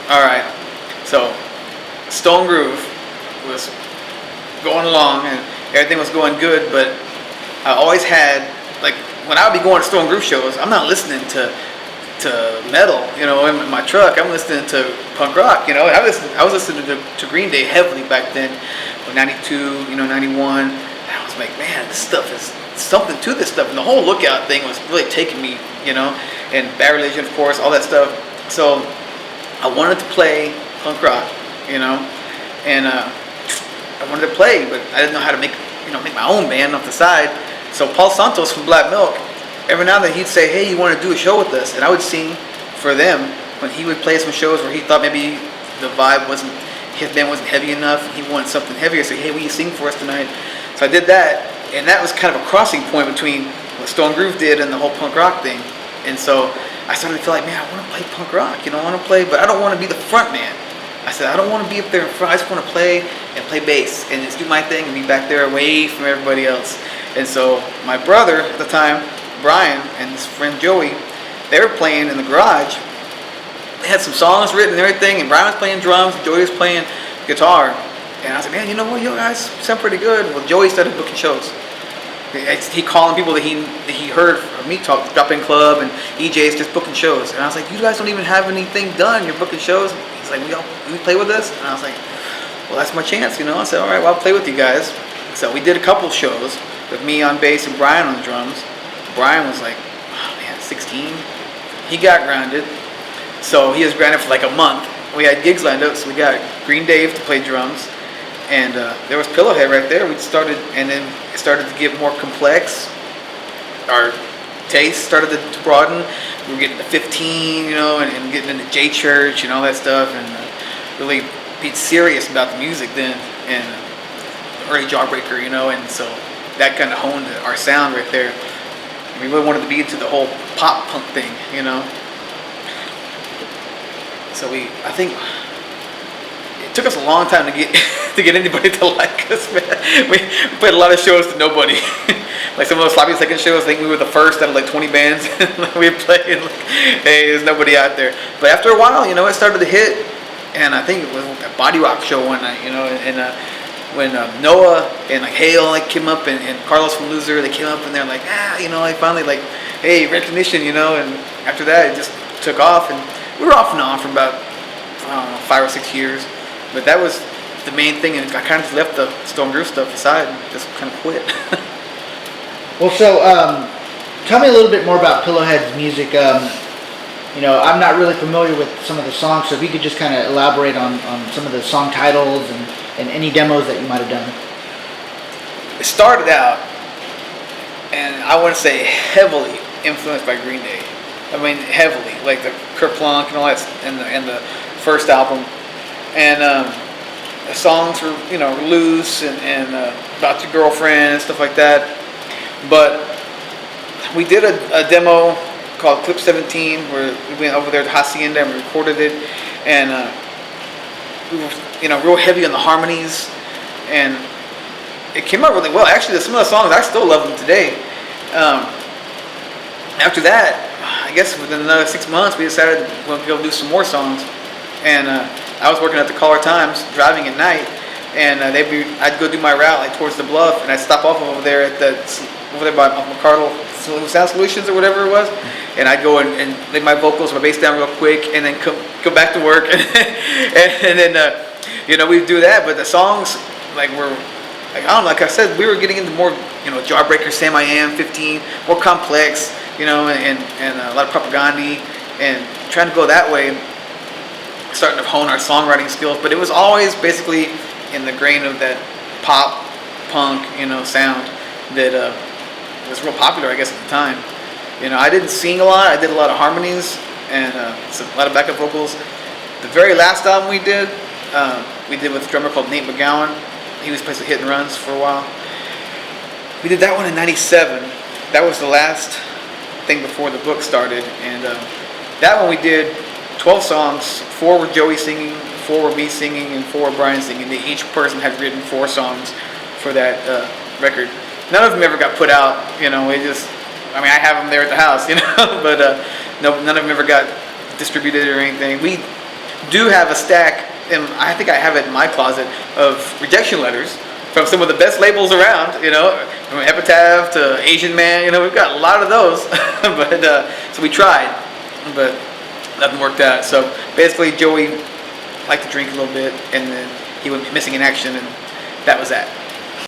All right. So Stone Groove was going along and everything was going good, but I always had, like, when I would be going to Stone Groove shows, I'm not listening to metal, you know, in my truck. I'm listening to punk rock, you know. I was listening to Green Day heavily back then, 92, you know, 91. And I was like, man, this stuff is something to this stuff. And the whole Lookout thing was really taking me, you know, and Bad Religion, of course, all that stuff. So I wanted to play punk rock, you know, and I wanted to play, but I didn't know how to make my own band off the side. So Paul Santos from Black Milk, every now and then he'd say, hey, you want to do a show with us? And I would sing for them when he would play some shows where he thought maybe the vibe his band wasn't heavy enough. He wanted something heavier. So, hey, will you sing for us tonight? So I did that, and that was kind of a crossing point between what Stone Groove did and the whole punk rock thing. And so I started to feel like, man, I want to play punk rock. You know, I want to play, but I don't want to be the front man. I said, I don't want to be up there in front. I just want to play and play bass and just do my thing and be back there away from everybody else. And so my brother at the time, Brian, and his friend Joey, they were playing in the garage. They had some songs written and everything, and Brian was playing drums, and Joey was playing guitar. And I was like, man, you know what, you guys sound pretty good. Well, Joey started booking shows. He calling people that he heard from me talk, Drop-In Club and EJ's, just booking shows. And I was like, you guys don't even have anything done. You're booking shows. He's like, will you play with us? And I was like, well, that's my chance, you know. I said, all right, well, I'll play with you guys. So we did a couple shows with me on bass and Brian on the drums. Brian was like, oh man, 16. He got grounded. So he was grounded for like a month. We had gigs lined up, so we got Green Dave to play drums. And there was Pillowhead right there. We started, and then it started to get more complex. Our taste started to broaden. We were getting to 15, you know, and getting into J Church and all that stuff, and really being serious about the music then, and early Jawbreaker, you know, and so that kind of honed our sound right there. We really wanted to be into the whole pop punk thing, you know. So I think it took us a long time to get anybody to like us, man. We played a lot of shows to nobody. Like some of those sloppy second shows, I think we were the first out of like 20 bands we played. And like, hey, there's nobody out there. But after a while, you know, it started to hit, and I think it was a Body Rock show one night, you know, and when Noah and like Hale like came up, and Carlos from Loser, they came up and they're like, you know, like finally like, hey, recognition, you know. And after that, it just took off, and we were off and on for about, I don't know, 5 or 6 years. But that was the main thing, and I kind of left the Stone Groove stuff aside and just kind of quit. Well, so tell me a little bit more about Pillowhead's music. You know, I'm not really familiar with some of the songs, so if you could just kind of elaborate on some of the song titles and any demos that you might have done. It started out, and I want to say heavily influenced by Green Day. I mean, heavily, like the Kerplunk and all that, and the first album. And the songs were, you know, loose and about your girlfriend and stuff like that. But we did a demo called Clip 17 where we went over there to Hacienda and we recorded it. And we were, you know, real heavy on the harmonies. And it came out really well. Actually, some of the songs, I still love them today. After that, I guess within another 6 months, we decided we'll go do some more songs. And I was working at the Caller Times, driving at night, and I'd go do my route like towards the Bluff, and I'd stop off over there by McCardle Sound Solutions or whatever it was, and I'd go and lay my vocals, my bass down real quick, and then go back to work, and then you know, we'd do that. But the songs like were like, I don't know, like I said, we were getting into more, you know, Jawbreaker, Sam I Am, 15, more complex, you know, and a lot of propaganda, and trying to go that way. Starting to hone our songwriting skills, but it was always basically in the grain of that pop punk, you know, sound that was real popular, I guess, at the time. You know, I didn't sing a lot. I did a lot of harmonies and a lot of backup vocals. The very last album we did with a drummer called Nate McGowan. He was basically hit and runs for a while. We did that one in '97. That was the last thing before the book started, and that one we did 12 songs, 4 were Joey singing, 4 were me singing, and 4 were Brian singing. Each person had written 4 songs for that record. None of them ever got put out, you know. I have them there at the house, you know, but none of them ever got distributed or anything. do have a stack, and I think I have it in my closet, of rejection letters from some of the best labels around, you know, from Epitaph to Asian Man, you know, we've got a lot of those. But so we tried, but nothing worked out. So basically Joey liked to drink a little bit, and then he went missing in action, and that was that.